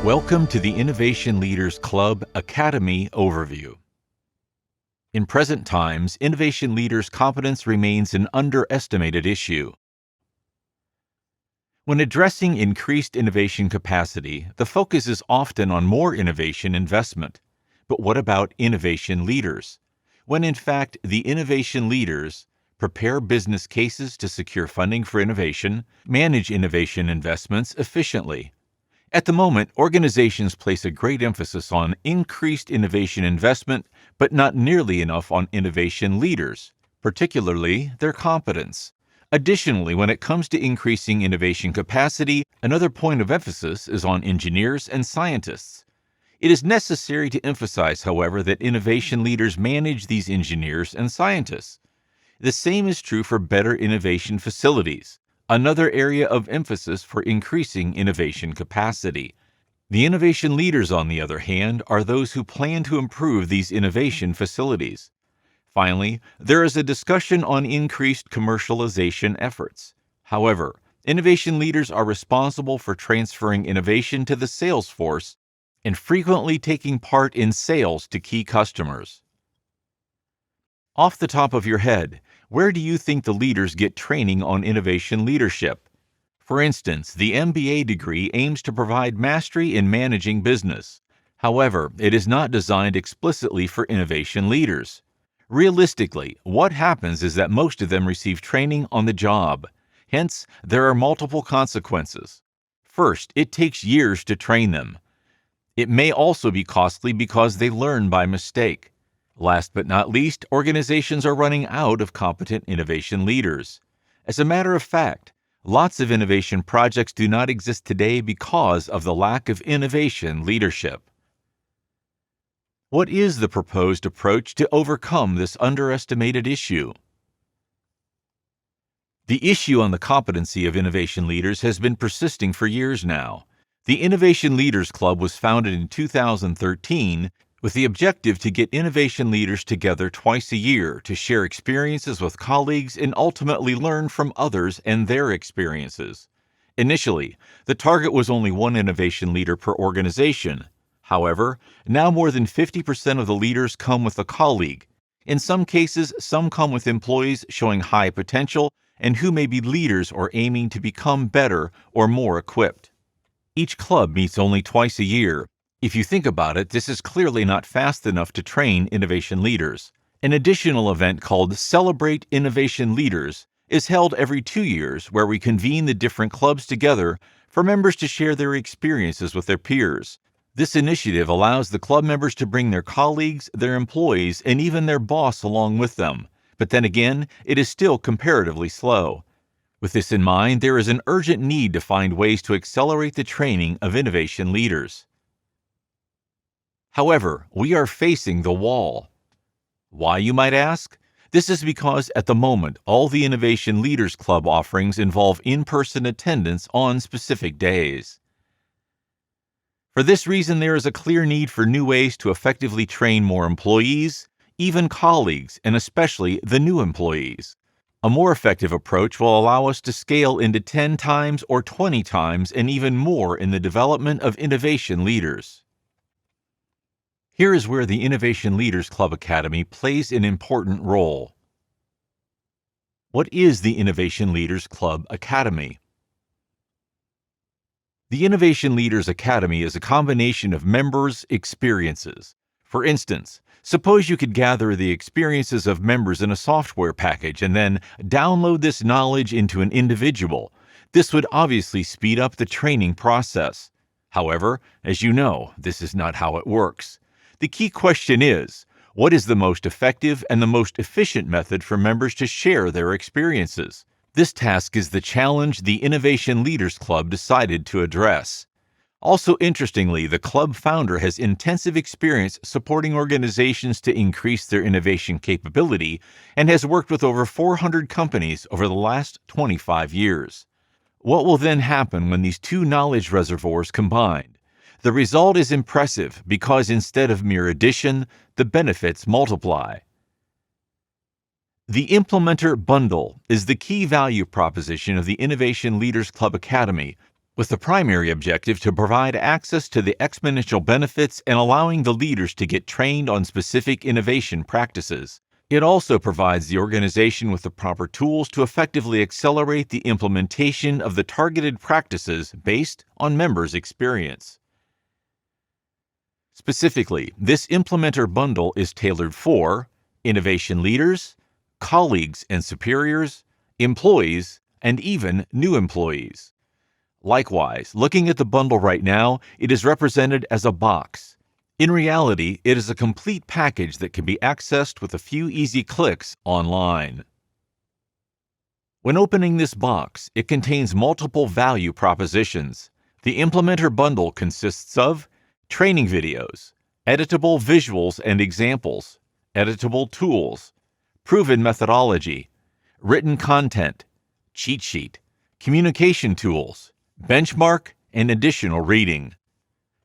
Welcome to the Innovation Leaders Club Academy Overview. In present times, innovation leaders' competence remains an underestimated issue. When addressing increased innovation capacity, the focus is often on more innovation investment. But what about innovation leaders? When in fact, the innovation leaders prepare business cases to secure funding for innovation, manage innovation investments efficiently. At the moment, organizations place a great emphasis on increased innovation investment, but not nearly enough on innovation leaders, particularly their competence. Additionally, when it comes to increasing innovation capacity, another point of emphasis is on engineers and scientists. It is necessary to emphasize, however, that innovation leaders manage these engineers and scientists. The same is true for better innovation facilities, another area of emphasis for increasing innovation capacity. The innovation leaders, on the other hand, are those who plan to improve these innovation facilities. Finally, there is a discussion on increased commercialization efforts. However, innovation leaders are responsible for transferring innovation to the sales force and frequently taking part in sales to key customers. Off the top of your head, where do you think the leaders get training on innovation leadership? For instance, the MBA degree aims to provide mastery in managing business. However, it is not designed explicitly for innovation leaders. Realistically, what happens is that most of them receive training on the job. Hence, there are multiple consequences. First, it takes years to train them. It may also be costly because they learn by mistake. Last but not least, organizations are running out of competent innovation leaders. As a matter of fact, lots of innovation projects do not exist today because of the lack of innovation leadership. What is the proposed approach to overcome this underestimated issue? The issue on the competency of innovation leaders has been persisting for years now. The Innovation Leaders Club was founded in 2013 with the objective to get innovation leaders together twice a year to share experiences with colleagues and ultimately learn from others and their experiences. Initially, the target was only one innovation leader per organization. However, now more than 50% of the leaders come with a colleague. In some cases, some come with employees showing high potential and who may be leaders or aiming to become better or more equipped. Each club meets only twice a year. If you think about it, this is clearly not fast enough to train innovation leaders. An additional event called Celebrate Innovation Leaders is held every 2 years where we convene the different clubs together for members to share their experiences with their peers. This initiative allows the club members to bring their colleagues, their employees, and even their boss along with them. But then again, it is still comparatively slow. With this in mind, there is an urgent need to find ways to accelerate the training of innovation leaders. However, we are facing the wall. Why, you might ask? This is because at the moment, all the Innovation Leaders Club offerings involve in-person attendance on specific days. For this reason, there is a clear need for new ways to effectively train more employees, even colleagues, and especially the new employees. A more effective approach will allow us to scale into 10 times or 20 times and even more in the development of innovation leaders. Here is where the Innovation Leaders Club Academy plays an important role. What is the Innovation Leaders Club Academy? The Innovation Leaders Academy is a combination of members' experiences. For instance, suppose you could gather the experiences of members in a software package and then download this knowledge into an individual. This would obviously speed up the training process. However, as you know, this is not how it works. The key question is, what is the most effective and the most efficient method for members to share their experiences? This task is the challenge the Innovation Leaders Club decided to address. Also interestingly, the club founder has intensive experience supporting organizations to increase their innovation capability and has worked with over 400 companies over the last 25 years. What will then happen when these two knowledge reservoirs combine? The result is impressive because instead of mere addition, the benefits multiply. The Implementer Bundle is the key value proposition of the Innovation Leaders Club Academy, with the primary objective to provide access to the exponential benefits and allowing the leaders to get trained on specific innovation practices. It also provides the organization with the proper tools to effectively accelerate the implementation of the targeted practices based on members' experience. Specifically, this implementer bundle is tailored for innovation leaders, colleagues and superiors, employees, and even new employees. Likewise, looking at the bundle right now, it is represented as a box. In reality, it is a complete package that can be accessed with a few easy clicks online. When opening this box, it contains multiple value propositions. The implementer bundle consists of training videos, editable visuals and examples, editable tools, proven methodology, written content, cheat sheet, communication tools, benchmark, and additional reading.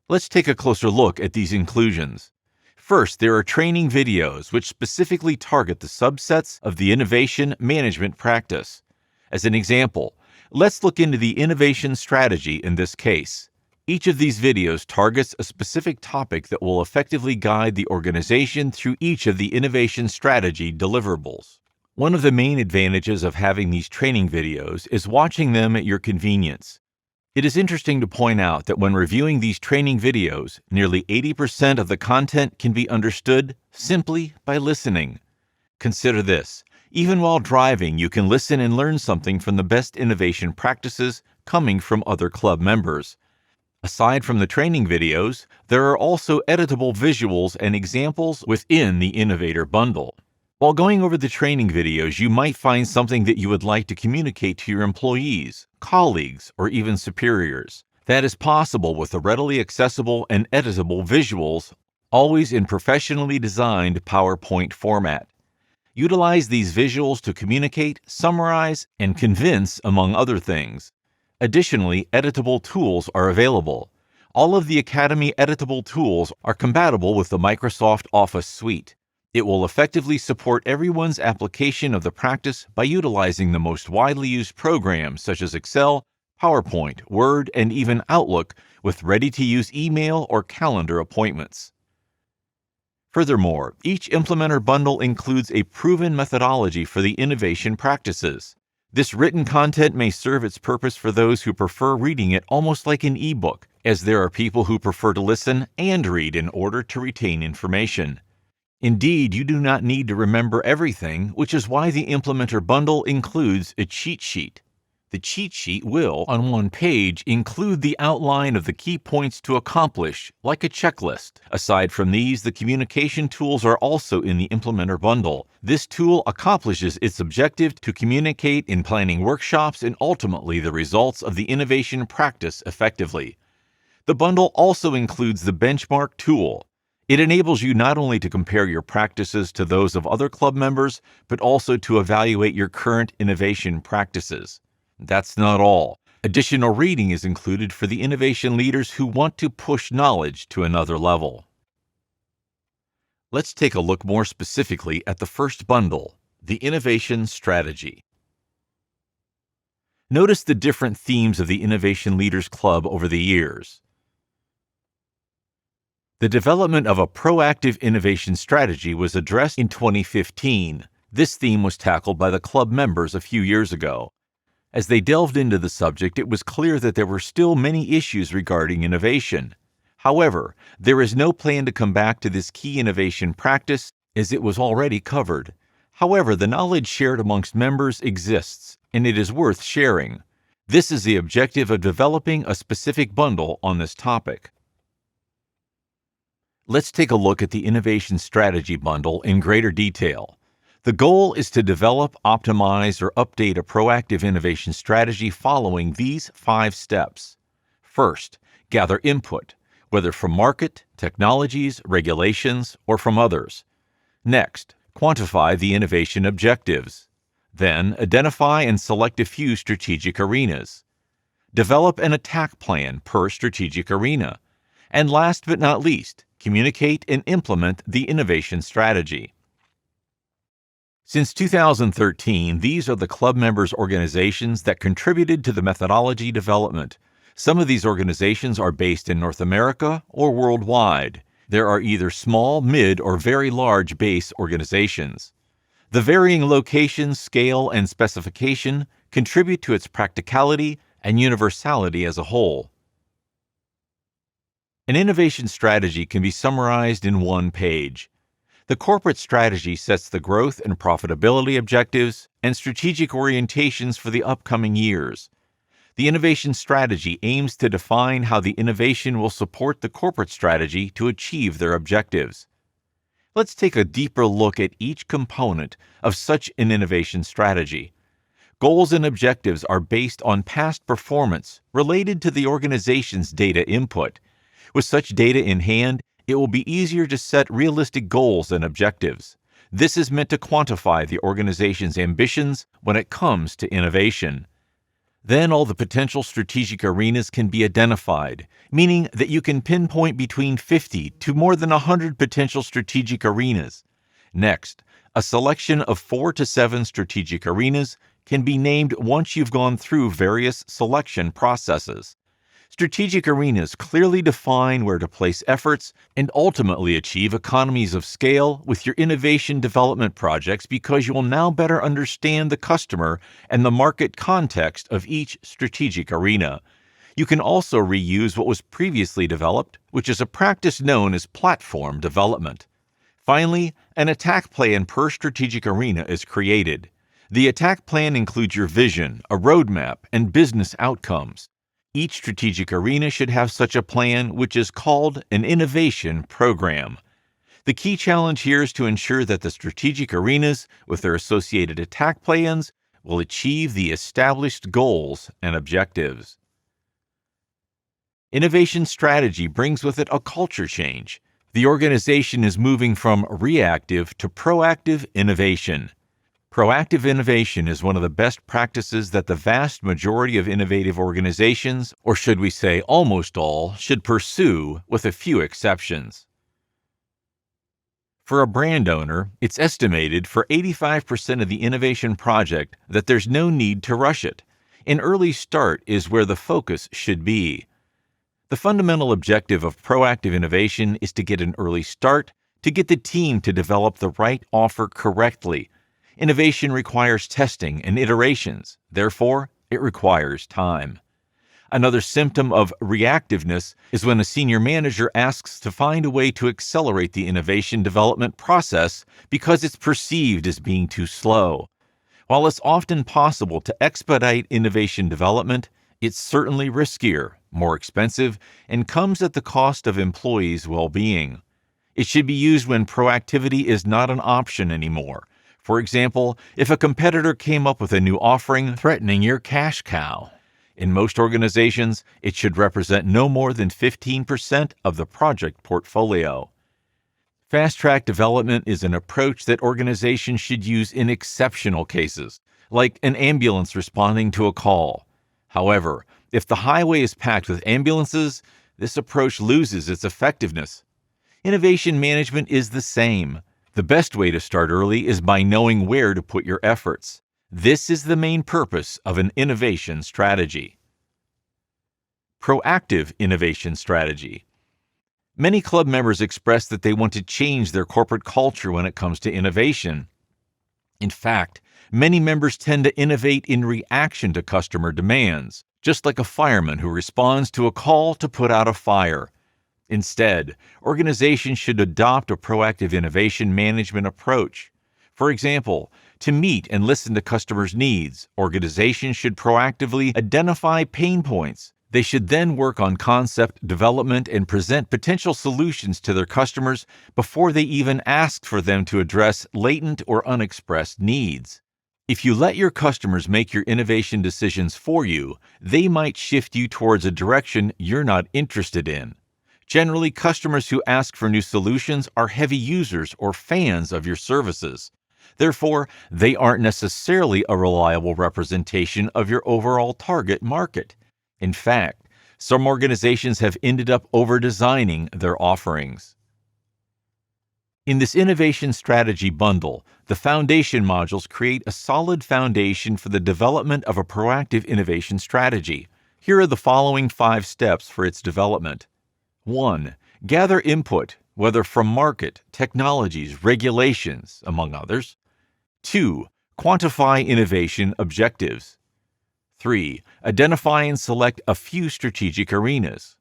Let's take a closer look at these inclusions. First, there are training videos which specifically target the subsets of the innovation management practice. As an example, let's look into the innovation strategy in this case. Each of these videos targets a specific topic that will effectively guide the organization through each of the innovation strategy deliverables. One of the main advantages of having these training videos is watching them at your convenience. It is interesting to point out that when reviewing these training videos, nearly 80% of the content can be understood simply by listening. Consider this. Even while driving, you can listen and learn something from the best innovation practices coming from other club members. Aside from the training videos, there are also editable visuals and examples within the Innovator Bundle. While going over the training videos, you might find something that you would like to communicate to your employees, colleagues, or even superiors. That is possible with the readily accessible and editable visuals, always in professionally designed PowerPoint format. Utilize these visuals to communicate, summarize, and convince, among other things. Additionally, editable tools are available. All of the Academy editable tools are compatible with the Microsoft Office suite. It will effectively support everyone's application of the practice by utilizing the most widely used programs such as Excel, PowerPoint, Word, and even Outlook with ready-to-use email or calendar appointments. Furthermore, each implementer bundle includes a proven methodology for the innovation practices. This written content may serve its purpose for those who prefer reading it almost like an ebook, as there are people who prefer to listen and read in order to retain information. Indeed, you do not need to remember everything, which is why the implementer bundle includes a cheat sheet. The cheat sheet will, on one page, include the outline of the key points to accomplish, like a checklist. Aside from these, the communication tools are also in the implementer bundle. This tool accomplishes its objective to communicate in planning workshops and ultimately the results of the innovation practice effectively. The bundle also includes the benchmark tool. It enables you not only to compare your practices to those of other club members, but also to evaluate your current innovation practices. That's not all. Additional reading is included for the innovation leaders who want to push knowledge to another level. Let's take a look more specifically at the first bundle, the innovation strategy. Notice the different themes of the Innovation Leaders Club over the years. The development of a proactive innovation strategy was addressed in 2015. This theme was tackled by the club members a few years ago. As they delved into the subject, it was clear that there were still many issues regarding innovation. However, there is no plan to come back to this key innovation practice as it was already covered. However, the knowledge shared amongst members exists, and it is worth sharing. This is the objective of developing a specific bundle on this topic. Let's take a look at the Innovation Strategy Bundle in greater detail. The goal is to develop, optimize, or update a proactive innovation strategy following these 5 steps. First, gather input, whether from market, technologies, regulations, or from others. Next, quantify the innovation objectives. Then, identify and select a few strategic arenas. Develop an attack plan per strategic arena. And last but not least, communicate and implement the innovation strategy. Since 2013, these are the club members' organizations that contributed to the methodology development. Some of these organizations are based in North America or worldwide. There are either small, mid, or very large base organizations. The varying location, scale, and specification contribute to its practicality and universality as a whole. An innovation strategy can be summarized in one page. The corporate strategy sets the growth and profitability objectives and strategic orientations for the upcoming years. The innovation strategy aims to define how the innovation will support the corporate strategy to achieve their objectives. Let's take a deeper look at each component of such an innovation strategy. Goals and objectives are based on past performance related to the organization's data input. With such data in hand, it will be easier to set realistic goals and objectives. This is meant to quantify the organization's ambitions when it comes to innovation. Then all the potential strategic arenas can be identified, meaning that you can pinpoint between 50 to more than 100 potential strategic arenas. Next, a selection of 4 to 7 strategic arenas can be named once you've gone through various selection processes. Strategic arenas clearly define where to place efforts and ultimately achieve economies of scale with your innovation development projects because you will now better understand the customer and the market context of each strategic arena. You can also reuse what was previously developed, which is a practice known as platform development. Finally, an attack plan per strategic arena is created. The attack plan includes your vision, a roadmap, and business outcomes. Each strategic arena should have such a plan, which is called an innovation program. The key challenge here is to ensure that the strategic arenas, with their associated attack plans, will achieve the established goals and objectives. Innovation strategy brings with it a culture change. The organization is moving from reactive to proactive innovation. Proactive innovation is one of the best practices that the vast majority of innovative organizations, or should we say almost all, should pursue, with a few exceptions. For a brand owner, it's estimated for 85% of the innovation project that there's no need to rush it. An early start is where the focus should be. The fundamental objective of proactive innovation is to get an early start, to get the team to develop the right offer correctly. Innovation requires testing and iterations. Therefore, it requires time. Another symptom of reactiveness is when a senior manager asks to find a way to accelerate the innovation development process because it's perceived as being too slow. While it's often possible to expedite innovation development, it's certainly riskier, more expensive, and comes at the cost of employees' well-being. It should be used when proactivity is not an option anymore. For example, if a competitor came up with a new offering threatening your cash cow. In most organizations, it should represent no more than 15% of the project portfolio. Fast-track development is an approach that organizations should use in exceptional cases, like an ambulance responding to a call. However, if the highway is packed with ambulances, this approach loses its effectiveness. Innovation management is the same. The best way to start early is by knowing where to put your efforts. This is the main purpose of an innovation strategy. Proactive innovation strategy. Many club members express that they want to change their corporate culture when it comes to innovation. In fact, many members tend to innovate in reaction to customer demands, just like a fireman who responds to a call to put out a fire. Instead, organizations should adopt a proactive innovation management approach. For example, to meet and listen to customers' needs, organizations should proactively identify pain points. They should then work on concept development and present potential solutions to their customers before they even ask for them to address latent or unexpressed needs. If you let your customers make your innovation decisions for you, they might shift you towards a direction you're not interested in. Generally, customers who ask for new solutions are heavy users or fans of your services. Therefore, they aren't necessarily a reliable representation of your overall target market. In fact, some organizations have ended up over-designing their offerings. In this innovation strategy bundle, the foundation modules create a solid foundation for the development of a proactive innovation strategy. Here are the following 5 steps for its development. 1. Gather input, whether from market, technologies, regulations, among others. 2. Quantify innovation objectives. 3. Identify and select a few strategic arenas.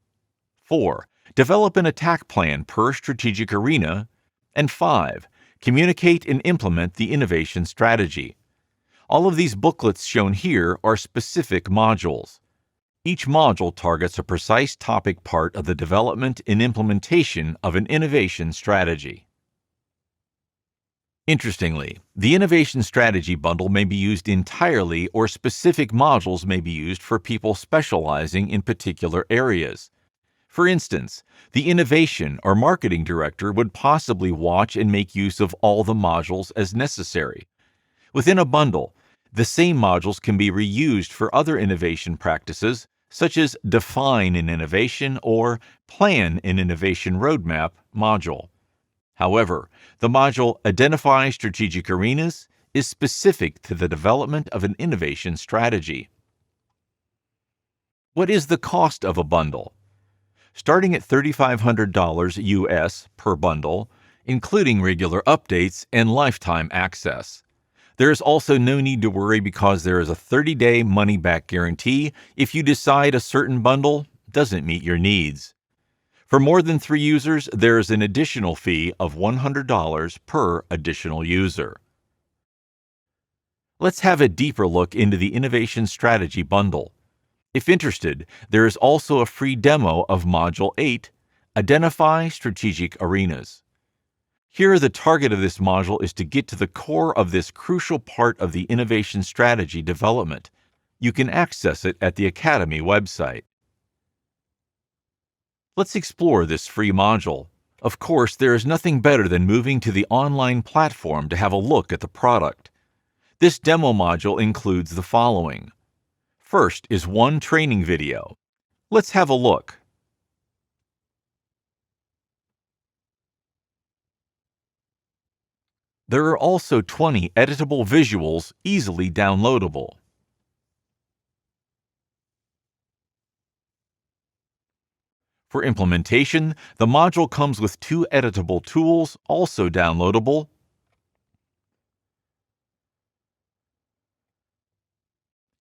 4. Develop an attack plan per strategic arena. And 5. Communicate and implement the innovation strategy. All of these booklets shown here are specific modules. Each module targets a precise topic part of the development and implementation of an innovation strategy. Interestingly, the Innovation Strategy Bundle may be used entirely, or specific modules may be used for people specializing in particular areas. For instance, the Innovation or Marketing Director would possibly watch and make use of all the modules as necessary. Within a bundle, the same modules can be reused for other innovation practices, such as Define an Innovation or Plan an Innovation Roadmap module. However, the module Identify Strategic Arenas is specific to the development of an innovation strategy. What is the cost of a bundle? Starting at $3,500 US per bundle, including regular updates and lifetime access. There is also no need to worry because there is a 30-day money-back guarantee if you decide a certain bundle doesn't meet your needs. For more than 3 users, there is an additional fee of $100 per additional user. Let's have a deeper look into the Innovation Strategy Bundle. If interested, there is also a free demo of Module 8, Identify Strategic Arenas. Here, the target of this module is to get to the core of this crucial part of the innovation strategy development. You can access it at the Academy website. Let's explore this free module. Of course, there is nothing better than moving to the online platform to have a look at the product. This demo module includes the following. First is one training video. Let's have a look. There are also 20 editable visuals easily downloadable. For implementation, the module comes with 2 editable tools, also downloadable.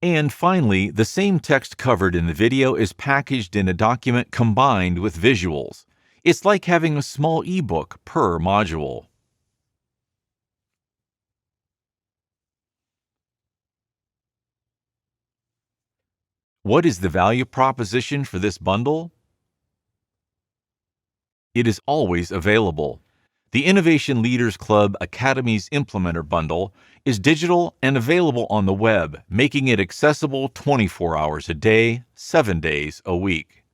And finally, the same text covered in the video is packaged in a document combined with visuals. It's like having a small ebook per module. What is the value proposition for this bundle? It is always available. The Innovation Leaders Club Academy's Implementer Bundle is digital and available on the web, making it accessible 24 hours a day, 7 days a week.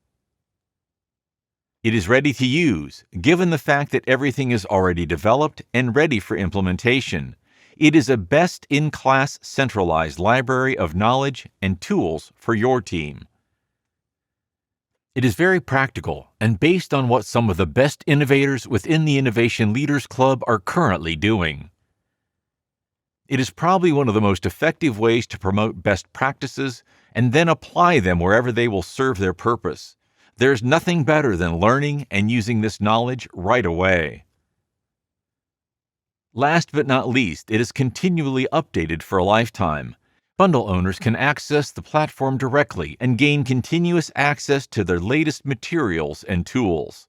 It is ready to use, given the fact that everything is already developed and ready for implementation. It is a best-in-class centralized library of knowledge and tools for your team. It is very practical and based on what some of the best innovators within the Innovation Leaders Club are currently doing. It is probably one of the most effective ways to promote best practices and then apply them wherever they will serve their purpose. There's nothing better than learning and using this knowledge right away. Last but not least, it is continually updated for a lifetime. Bundle owners can access the platform directly and gain continuous access to their latest materials and tools.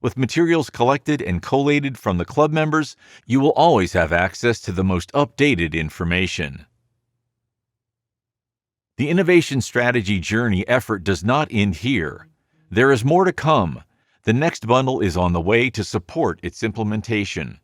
With materials collected and collated from the club members, you will always have access to the most updated information. The innovation strategy journey effort does not end here. There is more to come. The next bundle is on the way to support its implementation.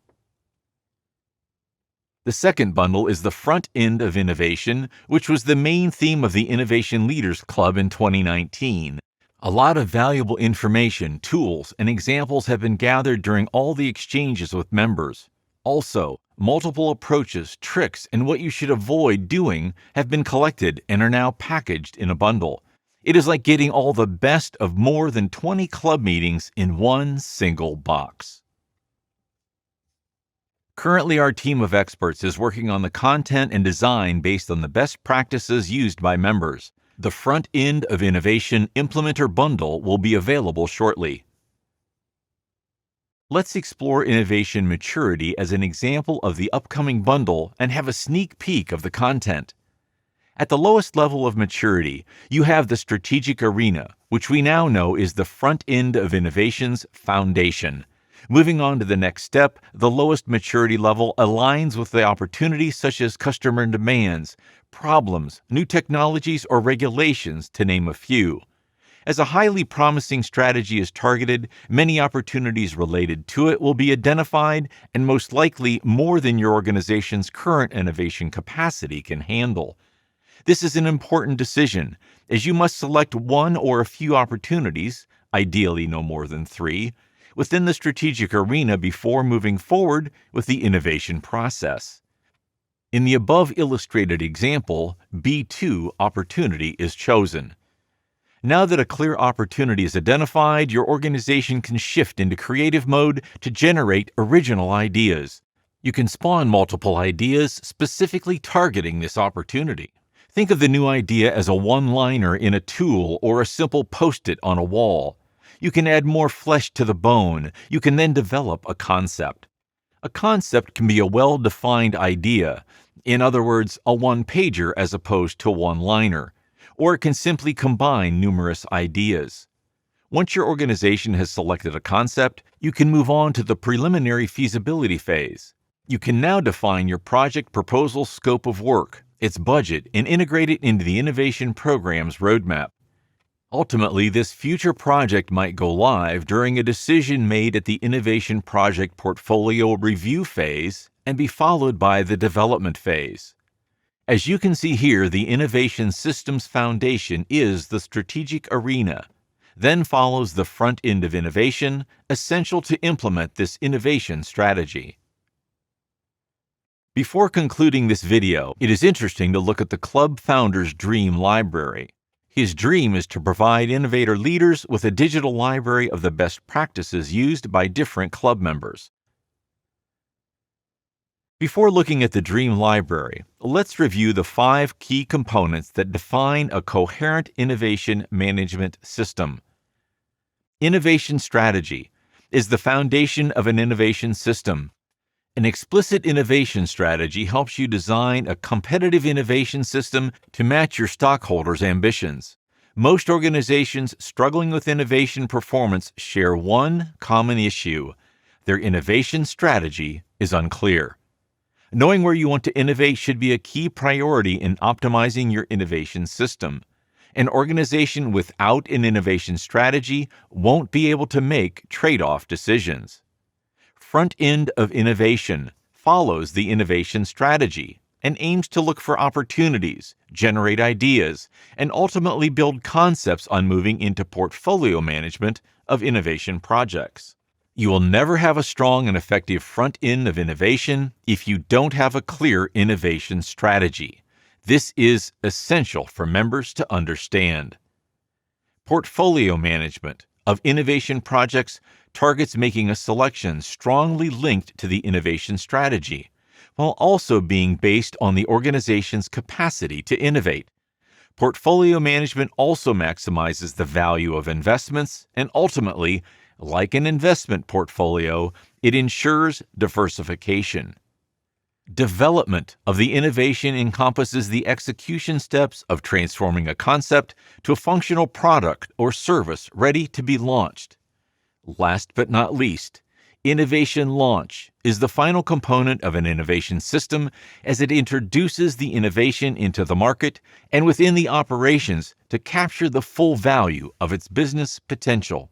The second bundle is the front end of innovation, which was the main theme of the Innovation Leaders Club in 2019. A lot of valuable information, tools, and examples have been gathered during all the exchanges with members. Also, multiple approaches, tricks, and what you should avoid doing have been collected and are now packaged in a bundle. It is like getting all the best of more than 20 club meetings in one single box. Currently, our team of experts is working on the content and design based on the best practices used by members. The Front End of Innovation Implementer Bundle will be available shortly. Let's explore innovation maturity as an example of the upcoming bundle and have a sneak peek of the content. At the lowest level of maturity, you have the strategic arena, which we now know is the front end of innovation's foundation. Moving on to the next step, the lowest maturity level aligns with the opportunities such as customer demands, problems, new technologies, or regulations, to name a few. As a highly promising strategy is targeted, many opportunities related to it will be identified, and most likely more than your organization's current innovation capacity can handle. This is an important decision, as you must select one or a few opportunities, ideally no more than 3, within the strategic arena before moving forward with the innovation process. In the above illustrated example, B2 opportunity is chosen. Now that a clear opportunity is identified, your organization can shift into creative mode to generate original ideas. You can spawn multiple ideas specifically targeting this opportunity. Think of the new idea as a one-liner in a tool or a simple post-it on a wall. You can add more flesh to the bone. You can then develop a concept. A concept can be a well-defined idea, in other words, a one-pager as opposed to a one-liner, or it can simply combine numerous ideas. Once your organization has selected a concept, you can move on to the preliminary feasibility phase. You can now define your project proposal scope of work, its budget, and integrate it into the innovation program's roadmap. Ultimately, this future project might go live during a decision made at the innovation project portfolio review phase and be followed by the development phase. As you can see here, the innovation systems foundation is the strategic arena. Then follows the front end of innovation, essential to implement this innovation strategy. Before concluding this video, it is interesting to look at the club founder's dream library. His dream is to provide innovator leaders with a digital library of the best practices used by different club members. Before looking at the dream library, let's review the 5 key components that define a coherent innovation management system. Innovation strategy is the foundation of an innovation system. An explicit innovation strategy helps you design a competitive innovation system to match your stockholders' ambitions. Most organizations struggling with innovation performance share one common issue: their innovation strategy is unclear. Knowing where you want to innovate should be a key priority in optimizing your innovation system. An organization without an innovation strategy won't be able to make trade-off decisions. Front end of innovation follows the innovation strategy and aims to look for opportunities, generate ideas, and ultimately build concepts on moving into portfolio management of innovation projects. You will never have a strong and effective front end of innovation if you don't have a clear innovation strategy. This is essential for members to understand. Portfolio management of innovation projects targets making a selection strongly linked to the innovation strategy, while also being based on the organization's capacity to innovate. Portfolio management also maximizes the value of investments and ultimately, like an investment portfolio, it ensures diversification. Development of the innovation encompasses the execution steps of transforming a concept to a functional product or service ready to be launched. Last but not least, innovation launch is the final component of an innovation system as it introduces the innovation into the market and within the operations to capture the full value of its business potential.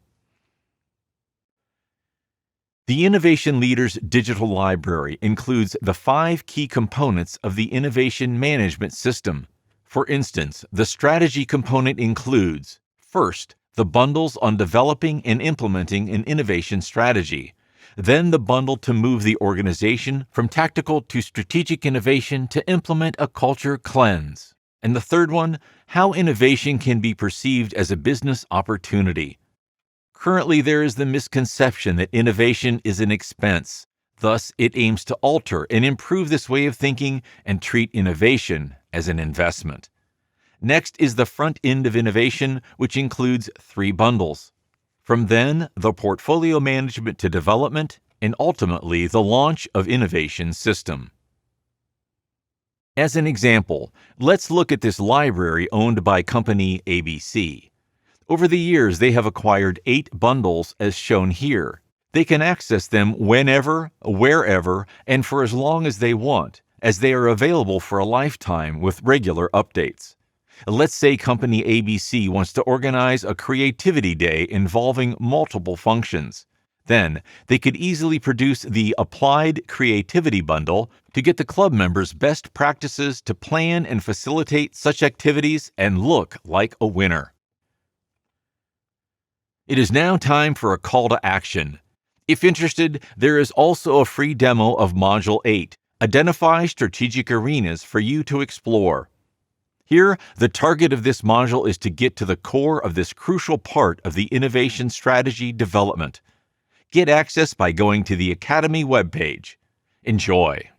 The Innovation Leader's digital library includes the 5 key components of the innovation management system. For instance, the strategy component includes, first, the bundles on developing and implementing an innovation strategy, then the bundle to move the organization from tactical to strategic innovation to implement a culture cleanse, and the third one, how innovation can be perceived as a business opportunity. Currently, there is the misconception that innovation is an expense. Thus, it aims to alter and improve this way of thinking and treat innovation as an investment. Next is the front end of innovation, which includes 3 bundles. From then, the portfolio management to development, and ultimately the launch of innovation system. As an example, let's look at this library owned by company ABC. Over the years, they have acquired 8 bundles as shown here. They can access them whenever, wherever, and for as long as they want, as they are available for a lifetime with regular updates. Let's say company ABC wants to organize a creativity day involving multiple functions. Then, they could easily produce the Applied Creativity Bundle to get the club members best practices to plan and facilitate such activities and look like a winner. It is now time for a call to action. If interested, there is also a free demo of Module 8, Identify Strategic Arenas, for you to explore. Here, the target of this module is to get to the core of this crucial part of the innovation strategy development. Get access by going to the Academy webpage. Enjoy!